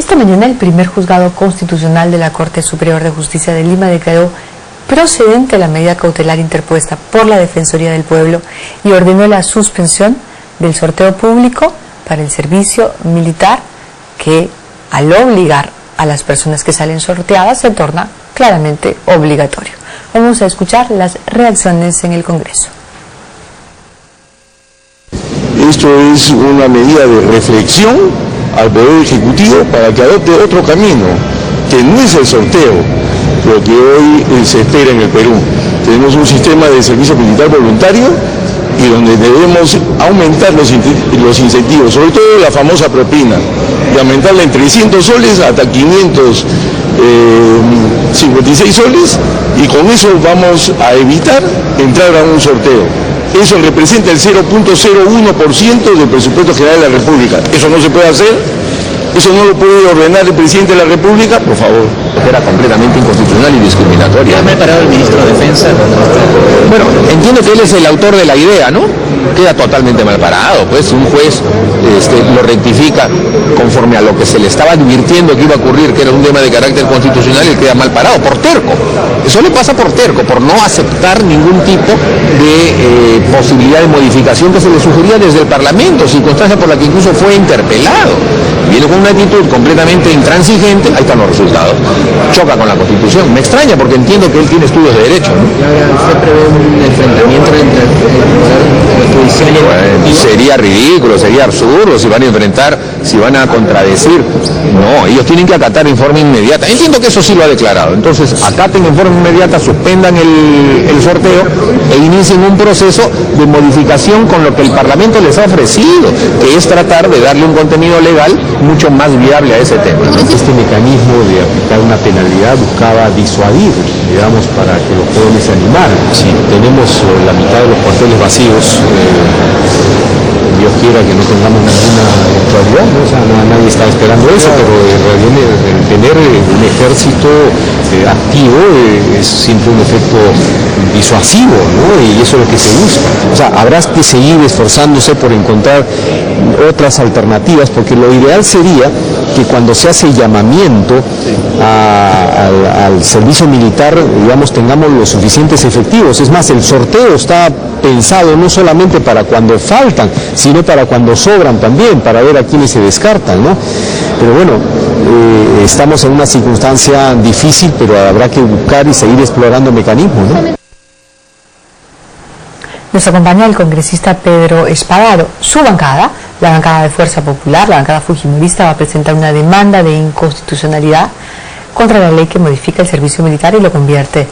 Esta mañana el primer juzgado constitucional de la Corte Superior de Justicia de Lima declaró procedente la medida cautelar interpuesta por la Defensoría del Pueblo y ordenó la suspensión del sorteo público para el servicio militar que, al obligar a las personas que salen sorteadas, se torna claramente obligatorio. Vamos a escuchar las reacciones en el Congreso. Esto es una medida de reflexión al Poder Ejecutivo para que adopte otro camino, que no es el sorteo, lo que hoy se espera en el Perú. Tenemos un sistema de servicio militar voluntario y donde debemos aumentar los incentivos, sobre todo la famosa propina, y aumentarla en 300 soles hasta 556 soles, y con eso vamos a evitar entrar a un sorteo. Eso representa el 0.01% del presupuesto general de la República. ¿Eso no se puede hacer? ¿Eso no lo puede ordenar el presidente de la República? Por favor. Era completamente inconstitucional y discriminatoria. ¿Ya me ha parado el ministro de Defensa? Bueno, entiendo que él es el autor de la idea, ¿no? Queda totalmente mal parado, pues un juez lo rectifica conforme a lo que se le estaba advirtiendo que iba a ocurrir, que era un tema de carácter constitucional, y él queda mal parado, por terco. Eso le pasa por terco, por no aceptar ningún tipo de posibilidad de modificación que se le sugería desde el Parlamento, circunstancia por la que incluso fue interpelado. Viene con una actitud completamente intransigente, ahí están los resultados. Choca con la Constitución. Me extraña porque entiendo que él tiene estudios de Derecho, ¿no? Y ahora usted prevé un enfrentamiento entre el Poder Judicial y el Ejecutivo. Sería ridículo, sería absurdo si van a enfrentar, si van a contradecir. No, ellos tienen que acatar informe inmediata. Entiendo que eso sí lo ha declarado. Entonces, acaten en forma inmediata, suspendan el sorteo e inicien un proceso de modificación con lo que el Parlamento les ha ofrecido, que es tratar de darle un contenido legal mucho más viable a ese tema, ¿no? Este mecanismo de aplicar una penalidad buscaba disuadir, digamos, para que los jóvenes se animaran. Si tenemos la mitad de los cuarteles vacíos, Dios quiera que no tengamos ninguna eventualidad, ¿no? O sea, nadie está esperando eso, pero tener un ejército activo es siempre un efecto disuasivo, ¿no? Y eso es lo que se busca. O sea, habrá que seguir esforzándose por encontrar otras alternativas, porque lo ideal sería que cuando se hace llamamiento al servicio militar, digamos, tengamos los suficientes efectivos. Es más, el sorteo está pensado no solamente para cuando faltan, sino para cuando sobran también, para ver a quiénes se descartan, ¿no? Pero bueno, estamos en una circunstancia difícil, pero habrá que buscar y seguir explorando mecanismos, ¿no? Nos acompaña el congresista Pedro Espadaro. Su bancada, la bancada de Fuerza Popular, la bancada fujimorista, va a presentar una demanda de inconstitucionalidad contra la ley que modifica el servicio militar y lo convierte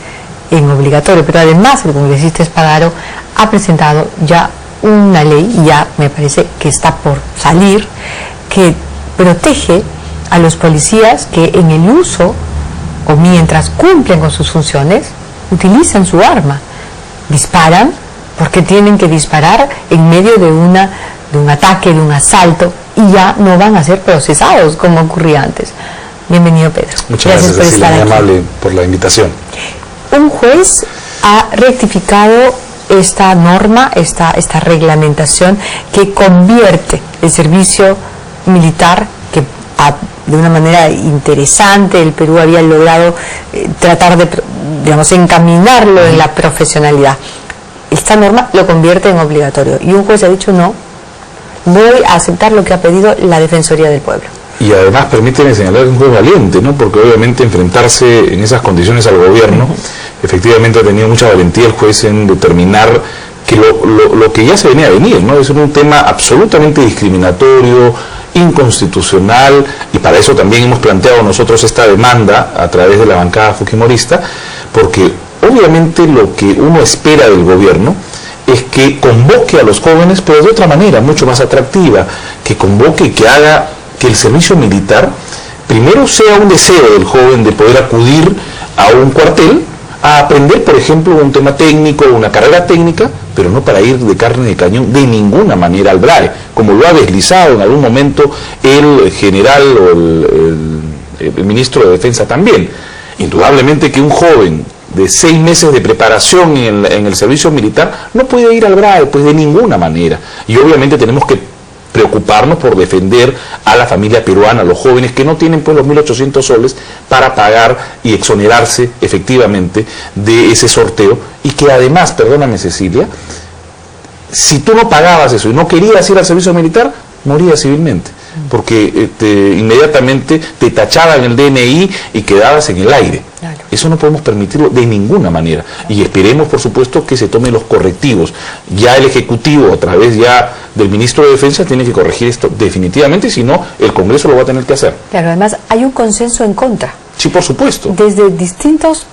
en obligatorio. Pero además el congresista Espadaro ha presentado ya una ley, y ya me parece que está por salir, que protege a los policías que en el uso o mientras cumplen con sus funciones utilizan su arma, disparan porque tienen que disparar en medio de un ataque, de un asalto, y ya no van a ser procesados como ocurría antes. Bienvenido, Pedro. Muchas gracias por estar aquí. Muy amable por la invitación. Un juez ha rectificado esta norma, esta reglamentación que convierte el servicio militar, que de una manera interesante el Perú había logrado tratar de, digamos, encaminarlo en la profesionalidad. Esta norma lo convierte en obligatorio y un juez ha dicho no, voy a aceptar lo que ha pedido la Defensoría del Pueblo. Y además permíteme señalar un juez valiente, ¿no? Porque obviamente enfrentarse en esas condiciones al gobierno, efectivamente ha tenido mucha valentía el juez en determinar que lo que ya se venía a venir, ¿no? Es un tema absolutamente discriminatorio, inconstitucional, y para eso también hemos planteado nosotros esta demanda a través de la bancada fujimorista, porque obviamente lo que uno espera del gobierno es que convoque a los jóvenes, pero de otra manera, mucho más atractiva, que convoque y que haga que el servicio militar primero sea un deseo del joven de poder acudir a un cuartel a aprender, por ejemplo, un tema técnico, una carrera técnica, pero no para ir de carne de cañón de ninguna manera al BRAE, como lo ha deslizado en algún momento el general o el ministro de Defensa también. Indudablemente que un joven de 6 meses de preparación en el servicio militar no puede ir al BRAE, pues de ninguna manera. Y obviamente tenemos que preocuparnos por defender a la familia peruana, a los jóvenes que no tienen pues los 1.800 soles para pagar y exonerarse efectivamente de ese sorteo, y que además, perdóname Cecilia, si tú no pagabas eso y no querías ir al servicio militar, morías civilmente, porque inmediatamente te tachaban el DNI y quedabas en el aire. Claro. Eso no podemos permitirlo de ninguna manera, y esperemos por supuesto que se tomen los correctivos. Ya el Ejecutivo, a través ya del Ministro de Defensa, tiene que corregir esto definitivamente, si no el Congreso lo va a tener que hacer. Claro, además hay un consenso en contra. Sí, por supuesto. Desde distintos...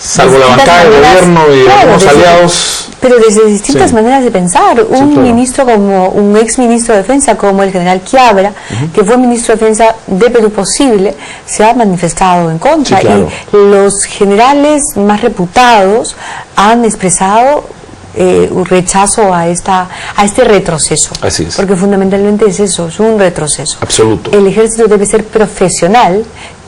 salvo la bancada del gobierno y algunos aliados, pero desde distintas maneras de pensar. Un ministro como un ex ministro de Defensa como el general Quiabra, que fue ministro de Defensa de Perú Posible, se ha manifestado en contra, y los generales más reputados han expresado un rechazo a este retroceso. Así es. Porque fundamentalmente es eso, es un retroceso absoluto. El ejército debe ser profesional,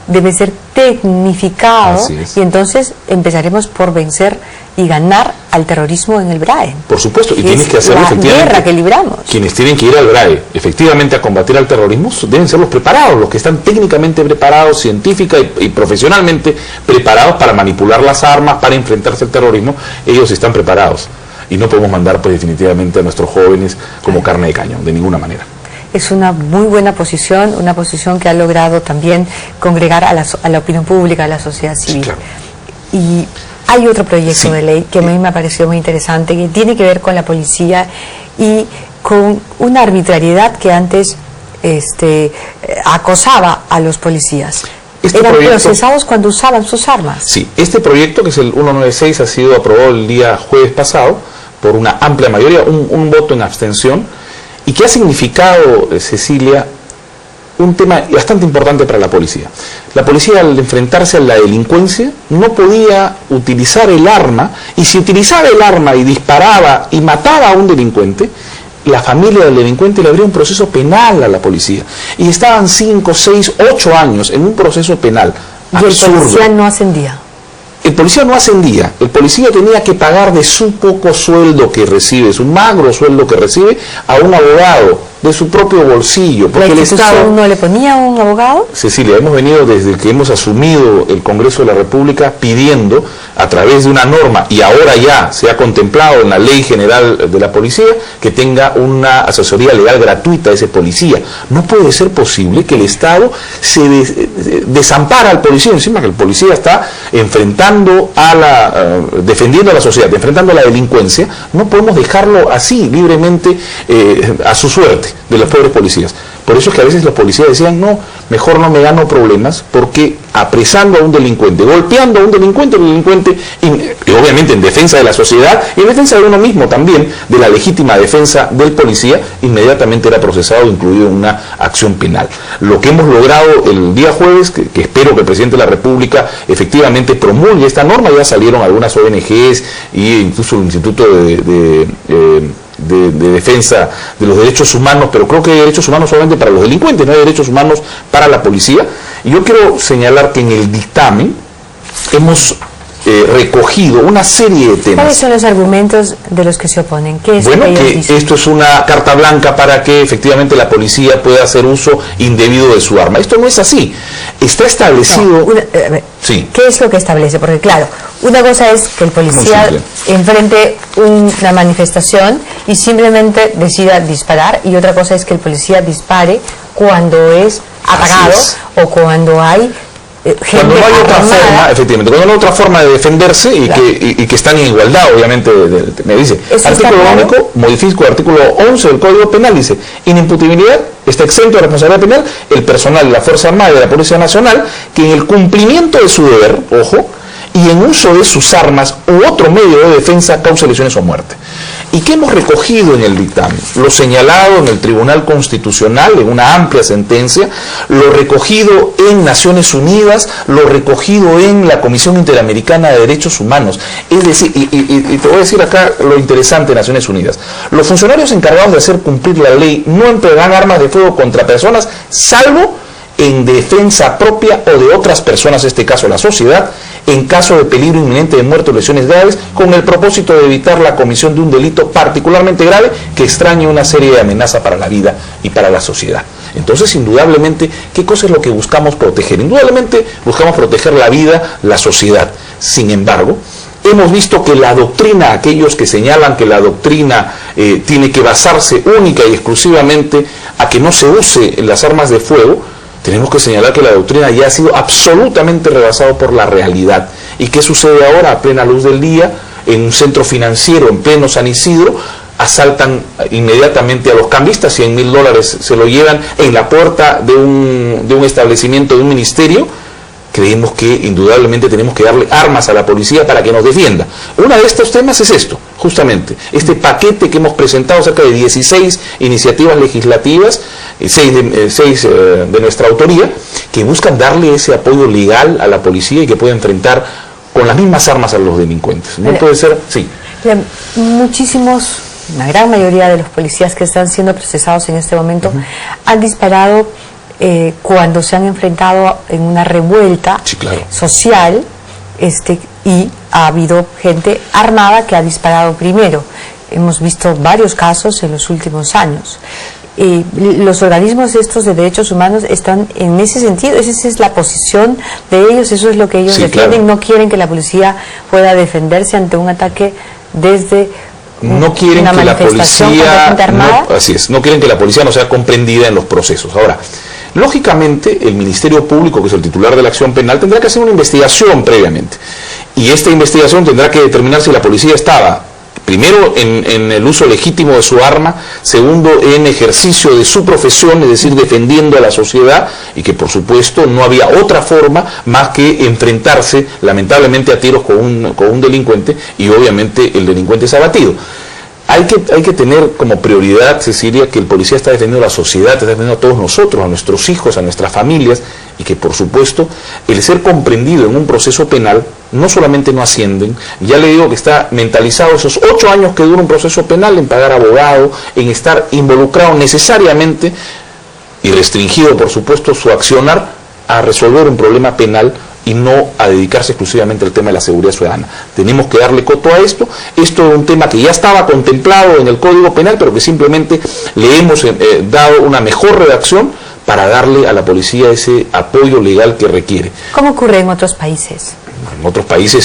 debe ser tecnificado, y entonces empezaremos por vencer y ganar al terrorismo en el BRAE. Por supuesto, y tienes que hacerlo efectivamente. La guerra que libramos. Quienes tienen que ir al BRAE efectivamente a combatir al terrorismo deben ser los preparados, los que están técnicamente preparados, científica y profesionalmente preparados para manipular las armas, para enfrentarse al terrorismo. Ellos están preparados, y no podemos mandar pues definitivamente a nuestros jóvenes como carne de cañón, de ninguna manera. Es una muy buena posición, una posición que ha logrado también congregar a la opinión pública, a la sociedad civil. Sí, claro. Y hay otro proyecto de ley que a mí me ha parecido muy interesante, que tiene que ver con la policía y con una arbitrariedad que antes acosaba a los policías. Eran procesados cuando usaban sus armas. Sí, este proyecto, que es el 196, ha sido aprobado el día jueves pasado por una amplia mayoría, un voto en abstención, y que ha significado, Cecilia, un tema bastante importante para la policía. La policía, al enfrentarse a la delincuencia, no podía utilizar el arma, y si utilizaba el arma y disparaba y mataba a un delincuente, la familia del delincuente le abría un proceso penal a la policía. Y estaban 5, 6, 8 años en un proceso penal. Absurdo. Y el policía no ascendía. El policía no ascendía, el policía tenía que pagar de su poco sueldo que recibe, su magro sueldo que recibe, a un abogado de su propio bolsillo. Porque ¿La institución el Estado no le ponía un abogado? Cecilia, hemos venido desde que hemos asumido el Congreso de la República pidiendo, a través de una norma, y ahora ya se ha contemplado en la Ley General de la Policía, que tenga una asesoría legal gratuita a ese policía. No puede ser posible que el Estado se desampara al policía, encima que el policía está enfrentando defendiendo a la sociedad, enfrentando a la delincuencia. No podemos dejarlo así, libremente, a su suerte, de los pobres policías. Por eso es que a veces los policías decían, no, mejor no me gano problemas, porque apresando a un delincuente, golpeando a un delincuente, el delincuente, y obviamente en defensa de la sociedad, y en defensa de uno mismo también, de la legítima defensa del policía, inmediatamente era procesado, incluido en una acción penal. Lo que hemos logrado el día jueves, que espero que el presidente de la República efectivamente promulgue esta norma, ya salieron algunas ONGs e incluso el Instituto de defensa de los derechos humanos, pero creo que hay derechos humanos solamente para los delincuentes, no hay derechos humanos para la policía. Y yo quiero señalar que en el dictamen hemos recogido una serie de temas. ¿Cuáles son los argumentos de los que se oponen? ¿Qué es bueno, lo que esto es una carta blanca para que efectivamente la policía pueda hacer uso indebido de su arma. Esto no es así. Está establecido... sí. ¿Qué es lo que establece? Porque claro, una cosa es que el policía enfrente una manifestación y simplemente decida disparar, y otra cosa es que el policía dispare cuando es apagado o cuando hay... Cuando no hay otra forma, efectivamente, cuando no hay otra forma de defenderse y, claro, y que están en igualdad, obviamente, me dice. Artículo único, modifico el artículo 11 del Código Penal, dice, inimputabilidad, está exento de responsabilidad penal el personal de la Fuerza Armada y de la Policía Nacional que en el cumplimiento de su deber, ojo, y en uso de sus armas u otro medio de defensa cause lesiones o muerte. ¿Y qué hemos recogido en el dictamen? Lo señalado en el Tribunal Constitucional, en una amplia sentencia, lo recogido en Naciones Unidas, lo recogido en la Comisión Interamericana de Derechos Humanos. Es decir, y te voy a decir acá lo interesante de Naciones Unidas. Los funcionarios encargados de hacer cumplir la ley no emplearán armas de fuego contra personas, salvo en defensa propia o de otras personas, en este caso la sociedad, en caso de peligro inminente de muerte o lesiones graves, con el propósito de evitar la comisión de un delito particularmente grave que extrañe una serie de amenazas para la vida y para la sociedad. Entonces, indudablemente, ¿qué cosa es lo que buscamos proteger? Indudablemente buscamos proteger la vida, la sociedad. Sin embargo, hemos visto que la doctrina, aquellos que señalan que la doctrina tiene que basarse única y exclusivamente a que no se use las armas de fuego, tenemos que señalar que la doctrina ya ha sido absolutamente rebasada por la realidad. ¿Y qué sucede ahora a plena luz del día? En un centro financiero, en pleno San Isidro, asaltan inmediatamente a los cambistas, $100.000 se lo llevan en la puerta de un establecimiento, de un ministerio. Creemos que indudablemente tenemos que darle armas a la policía para que nos defienda. Uno de estos temas es esto, justamente, este paquete que hemos presentado, cerca de 16 iniciativas legislativas, 6 de nuestra autoría, que buscan darle ese apoyo legal a la policía y que pueda enfrentar con las mismas armas a los delincuentes. No puede ser, sí. Una gran mayoría de los policías que están siendo procesados en este momento han disparado cuando se han enfrentado en una revuelta social, y ha habido gente armada que ha disparado primero. Hemos visto varios casos en los últimos años. Los organismos estos de derechos humanos están en ese sentido, esa es la posición de ellos, eso es lo que ellos defienden. No quieren que la policía pueda defenderse ante un ataque desde no quieren que la policía no quieren que la policía no sea comprendida en los procesos. Ahora, lógicamente, el Ministerio Público, que es el titular de la acción penal, tendrá que hacer una investigación previamente. Y esta investigación tendrá que determinar si la policía estaba, primero, en el uso legítimo de su arma, segundo, en ejercicio de su profesión, es decir, defendiendo a la sociedad, y que, por supuesto, no había otra forma más que enfrentarse, lamentablemente, a tiros con un delincuente, y obviamente el delincuente es abatido. Hay que tener como prioridad, Cecilia, que el policía está defendiendo a la sociedad, está defendiendo a todos nosotros, a nuestros hijos, a nuestras familias, y que por supuesto el ser comprendido en un proceso penal no solamente no ascienden, ya le digo que está mentalizado esos 8 años que dura un proceso penal en pagar abogado, en estar involucrado necesariamente y restringido por supuesto su accionar a resolver un problema penal y no a dedicarse exclusivamente al tema de la seguridad ciudadana. Tenemos que darle coto a esto. Esto es un tema que ya estaba contemplado en el Código Penal, pero que simplemente le hemos dado una mejor redacción para darle a la policía ese apoyo legal que requiere. ¿Cómo ocurre en otros países? En otros países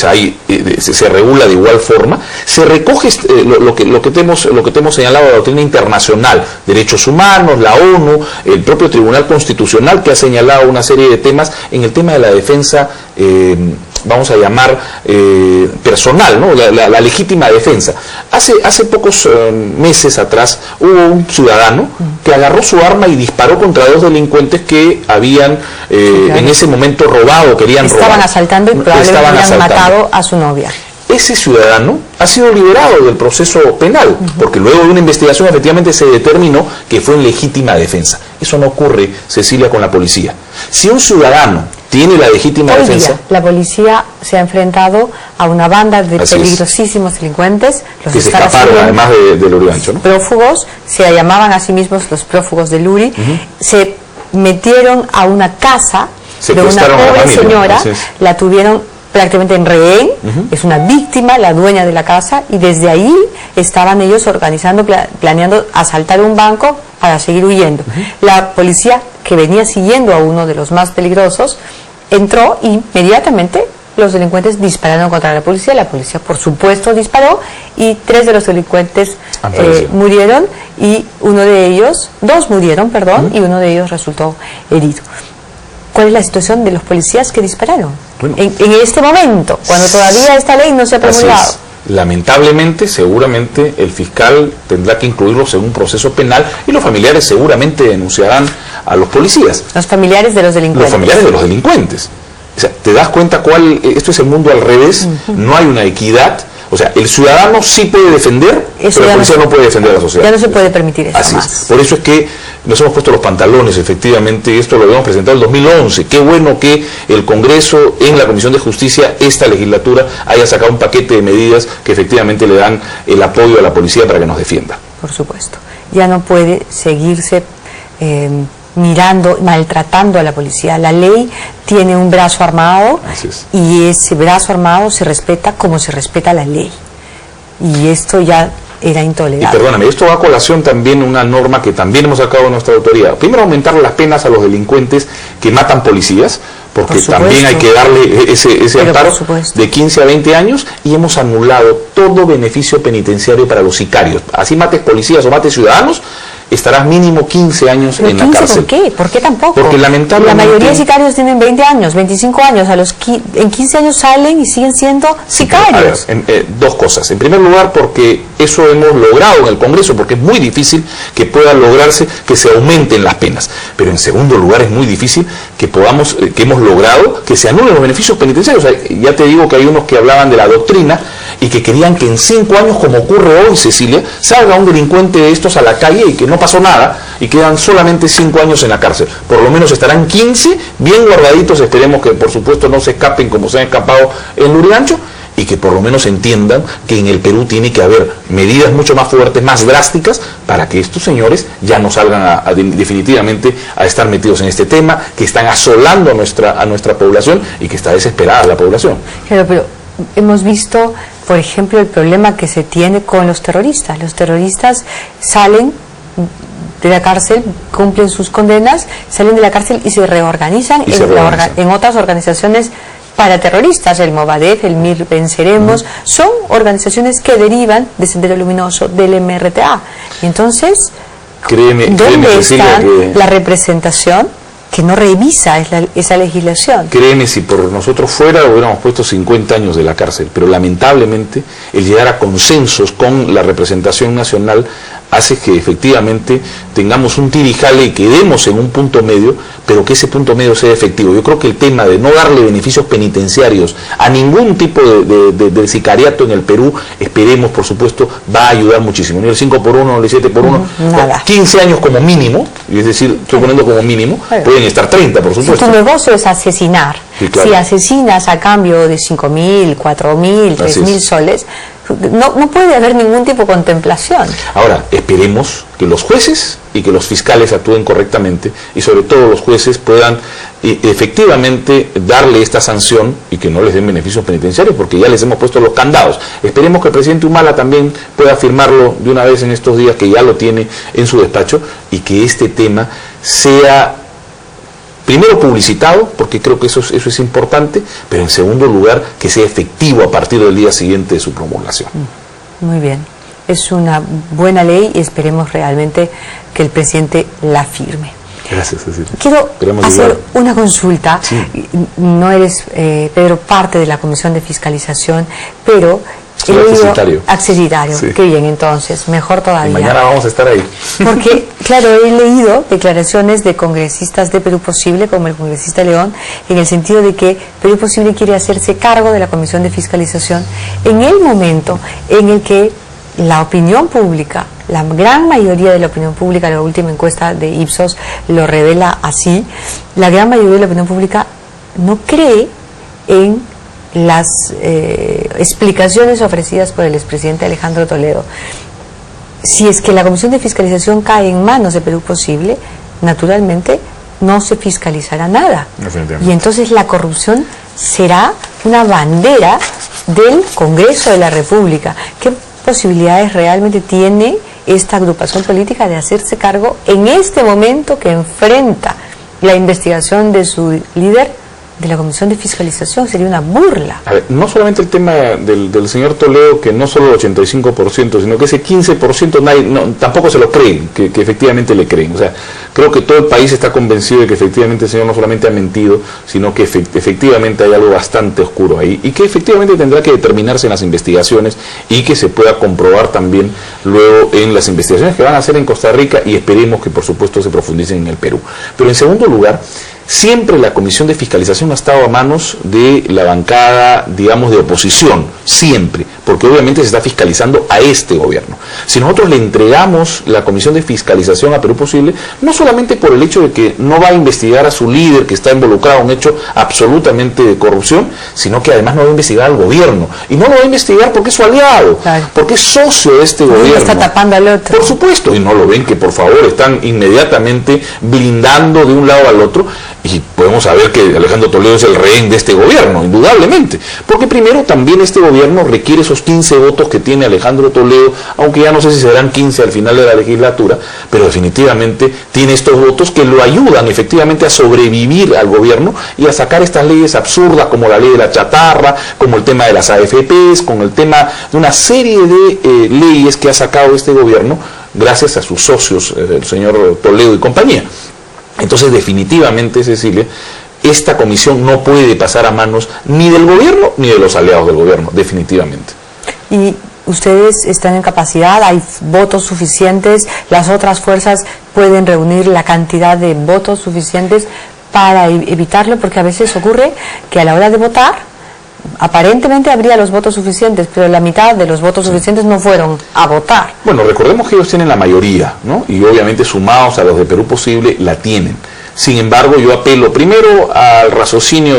se regula de igual forma, se recoge lo que te hemos señalado, la doctrina internacional, derechos humanos, la ONU, el propio Tribunal Constitucional, que ha señalado una serie de temas en el tema de la defensa, vamos a llamar personal, ¿no? La legítima defensa. Hace pocos meses atrás hubo un ciudadano que agarró su arma y disparó contra 2 delincuentes que habían en ese momento robado, querían robar. Estaban asaltando y probablemente habían matado a su novia. Ese ciudadano ha sido liberado del proceso penal, porque luego de una investigación efectivamente se determinó que fue en legítima defensa. Eso no ocurre, Cecilia, con la policía. Si un ciudadano tiene la legítima defensa... La policía se ha enfrentado a una banda de peligrosísimos delincuentes, los que se escaparon además del Urigancho, ¿no? Prófugos, se llamaban a sí mismos los prófugos del Uri, se metieron a una casa de una pobre señora, la tuvieron prácticamente en rehén, es una víctima, la dueña de la casa, y desde ahí estaban ellos organizando, planeando asaltar un banco para seguir huyendo. La policía, que venía siguiendo a uno de los más peligrosos, entró y inmediatamente los delincuentes dispararon contra la policía por supuesto disparó, y 3 de los delincuentes murieron, y dos murieron, y uno de ellos resultó herido. ¿Cuál es la situación de los policías que dispararon? Bueno, en este momento, cuando todavía esta ley no se ha promulgado. Lamentablemente, seguramente el fiscal tendrá que incluirlos en un proceso penal y los familiares seguramente denunciarán a los policías. Los familiares de los delincuentes. Los familiares de los delincuentes. O sea, ¿te das cuenta esto es el mundo al revés? No hay una equidad. O sea, el ciudadano sí puede defender, pero la policía no puede defender a la sociedad. Ya no se puede permitir eso. Así es. Por eso es que nos hemos puesto los pantalones, efectivamente, esto lo habíamos presentado en el 2011. Qué bueno que el Congreso, en la Comisión de Justicia, esta legislatura, haya sacado un paquete de medidas que efectivamente le dan el apoyo a la policía para que nos defienda. Por supuesto. Ya no puede seguirse mirando, maltratando a la policía. La ley tiene un brazo armado y ese brazo armado se respeta como se respeta la ley. Y esto ya era intolerable. Y perdóname, esto va a colación también una norma que también hemos sacado de nuestra autoridad. Primero, aumentar las penas a los delincuentes que matan policías, porque también hay que darle ese amparo de 15 a 20 años, y hemos anulado todo beneficio penitenciario para los sicarios. Así mates policías o mates ciudadanos, estarás mínimo 15 años en la cárcel. ¿Por qué? ¿Por qué tampoco? Porque lamentablemente la mayoría de sicarios tienen 20 años, 25 años, en 15 años salen y siguen siendo sicarios. A ver, dos cosas. En primer lugar, porque eso hemos logrado en el Congreso, porque es muy difícil que pueda lograrse que se aumenten las penas. Pero en segundo lugar, es muy difícil que hemos logrado que se anulen los beneficios penitenciarios. O sea, ya te digo que hay unos que hablaban de la doctrina y que querían que en 5 años, como ocurre hoy, Cecilia, salga un delincuente de estos a la calle y que no pasó nada y quedan solamente 5 años en la cárcel. Por lo menos estarán 15 bien guardaditos, esperemos que por supuesto no se escapen como se han escapado en Lurigancho, y que por lo menos entiendan que en el Perú tiene que haber medidas mucho más fuertes, más drásticas, para que estos señores ya no salgan definitivamente a estar metidos en este tema, que están asolando a nuestra población y que está desesperada la población. Claro, pero hemos visto, por ejemplo, el problema que se tiene con los terroristas. Los terroristas salen de la cárcel, cumplen sus condenas, salen de la cárcel y se reorganizan, en otras organizaciones paraterroristas, el Movadef, el MIR Venceremos, son organizaciones que derivan de Sendero Luminoso, del MRTA. Y entonces, ¿dónde está la representación que no revisa esa legislación? Créeme, si por nosotros fuera, hubiéramos puesto 50 años de la cárcel, pero lamentablemente el llegar a consensos con la representación nacional hace que efectivamente tengamos un tirijale y quedemos en un punto medio, pero que ese punto medio sea efectivo. Yo creo que el tema de no darle beneficios penitenciarios a ningún tipo de sicariato en el Perú, esperemos, por supuesto, va a ayudar muchísimo. Ni el 5 por 1, ni el 7 por 1, nada. 15 años como mínimo, es decir, estoy poniendo como mínimo, pueden estar 30, por supuesto. Si tu negocio es asesinar, sí, claro. Si asesinas a cambio de 5.000, 4.000, 3.000 soles, no puede haber ningún tipo de contemplación. Ahora, esperemos que los jueces y que los fiscales actúen correctamente, y sobre todo los jueces puedan efectivamente darle esta sanción y que no les den beneficios penitenciarios, porque ya les hemos puesto los candados. Esperemos que el presidente Humala también pueda firmarlo de una vez en estos días, que ya lo tiene en su despacho, y que este tema sea primero publicitado, porque creo que eso es importante, pero en segundo lugar que sea efectivo a partir del día siguiente de su promulgación. Muy bien, es una buena ley y esperemos realmente que el presidente la firme. Gracias, Cecilia. Quiero hacer una consulta. Sí. No eres, Pedro, parte de la Comisión de Fiscalización, pero accesitario. Sí. Qué bien, entonces, mejor todavía. Y mañana vamos a estar ahí. Porque, claro, he leído declaraciones de congresistas de Perú Posible, como el congresista León, en el sentido de que Perú Posible quiere hacerse cargo de la Comisión de Fiscalización en el momento en el que la opinión pública, la gran mayoría de la opinión pública, la última encuesta de Ipsos lo revela así, la gran mayoría de la opinión pública no cree en las explicaciones ofrecidas por el expresidente Alejandro Toledo. Si es que la Comisión de Fiscalización cae en manos de Perú Posible, naturalmente no se fiscalizará nada. Y entonces la corrupción será una bandera del Congreso de la República. ¿Qué posibilidades realmente tiene esta agrupación política de hacerse cargo en este momento que enfrenta la investigación de su líder de la Comisión de Fiscalización? Sería una burla. A ver, no solamente el tema del señor Toledo, que no solo el 85%, sino que ese 15% tampoco se lo creen, que efectivamente le creen. O sea, creo que todo el país está convencido de que efectivamente el señor no solamente ha mentido, sino que efectivamente hay algo bastante oscuro ahí, y que efectivamente tendrá que determinarse en las investigaciones y que se pueda comprobar también luego en las investigaciones que van a hacer en Costa Rica, y esperemos que por supuesto se profundicen en el Perú. Pero en segundo lugar, siempre la Comisión de Fiscalización ha estado a manos de la bancada, digamos, de oposición, siempre, porque obviamente se está fiscalizando a este gobierno. Si nosotros le entregamos la Comisión de Fiscalización a Perú Posible, no solamente por el hecho de que no va a investigar a su líder que está involucrado en un hecho absolutamente de corrupción, sino que además no va a investigar al gobierno. Y no lo va a investigar porque es su aliado, claro, porque es socio de este gobierno. Está tapando al otro. Por supuesto, y no lo ven, que por favor están inmediatamente blindando de un lado al otro. Y podemos saber que Alejandro Toledo es el rehén de este gobierno, indudablemente. Porque primero también este gobierno requiere esos 15 votos que tiene Alejandro Toledo, aunque ya no sé si serán 15 al final de la legislatura, pero definitivamente tiene estos votos que lo ayudan efectivamente a sobrevivir al gobierno y a sacar estas leyes absurdas como la ley de la chatarra, como el tema de las AFPs, con el tema de una serie de leyes que ha sacado este gobierno gracias a sus socios, el señor Toledo y compañía. Entonces, definitivamente, Cecilia, esta comisión no puede pasar a manos ni del gobierno ni de los aliados del gobierno, definitivamente. ¿Y ustedes están en capacidad? ¿Hay votos suficientes? ¿Las otras fuerzas pueden reunir la cantidad de votos suficientes para evitarlo? Porque a veces ocurre que a la hora de votar, aparentemente habría los votos suficientes, pero la mitad de los votos suficientes no fueron a votar. Bueno, recordemos que ellos tienen la mayoría, ¿no? Y obviamente sumados a los de Perú Posible la tienen. Sin embargo, yo apelo primero al raciocinio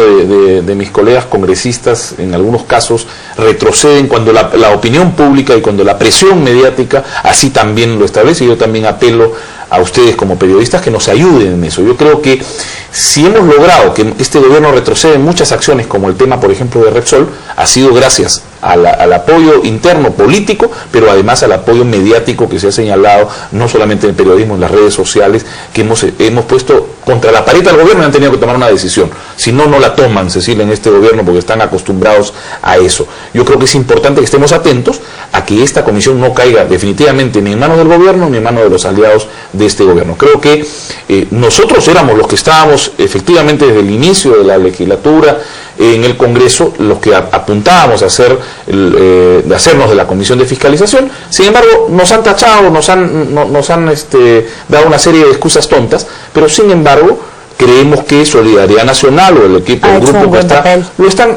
de mis colegas congresistas. En algunos casos retroceden cuando la opinión pública y cuando la presión mediática así también lo establece. Yo también apelo a ustedes como periodistas que nos ayuden en eso. Yo creo que si hemos logrado que este gobierno retroceda en muchas acciones, como el tema, por ejemplo, de Repsol, ha sido gracias al apoyo interno político, pero además al apoyo mediático que se ha señalado, no solamente en el periodismo, en las redes sociales, que hemos puesto contra la pared al gobierno y han tenido que tomar una decisión. Si no, no la toman, Cecilia, en este gobierno, porque están acostumbrados a eso. Yo creo que es importante que estemos atentos a que esta comisión no caiga definitivamente ni en manos del gobierno ni en manos de los aliados de este gobierno. Creo que nosotros éramos los que estábamos efectivamente desde el inicio de la legislatura en el Congreso, los que apuntábamos a hacernos de la Comisión de Fiscalización. Sin embargo, nos han tachado, nos han dado una serie de excusas tontas, pero sin embargo creemos que Solidaridad Nacional o el equipo, el grupo que está,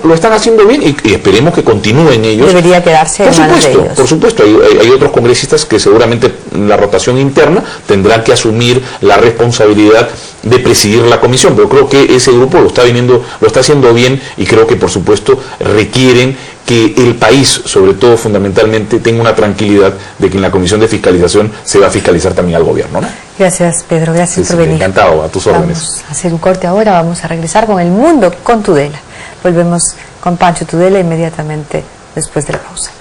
lo están haciendo bien y esperemos que continúen ellos. Debería quedarse en manos de ellos. Por supuesto, hay otros congresistas que seguramente en la rotación interna tendrán que asumir la responsabilidad de presidir la comisión, pero creo que ese grupo lo está haciendo bien y creo que por supuesto requieren que el país, sobre todo fundamentalmente, tenga una tranquilidad de que en la Comisión de Fiscalización se va a fiscalizar también al gobierno, ¿no? Gracias, Pedro, gracias por venir. Encantado, a tus órdenes. Vamos a hacer un corte ahora, vamos a regresar con El Mundo con Tudela. Volvemos con Pancho Tudela inmediatamente después de la pausa.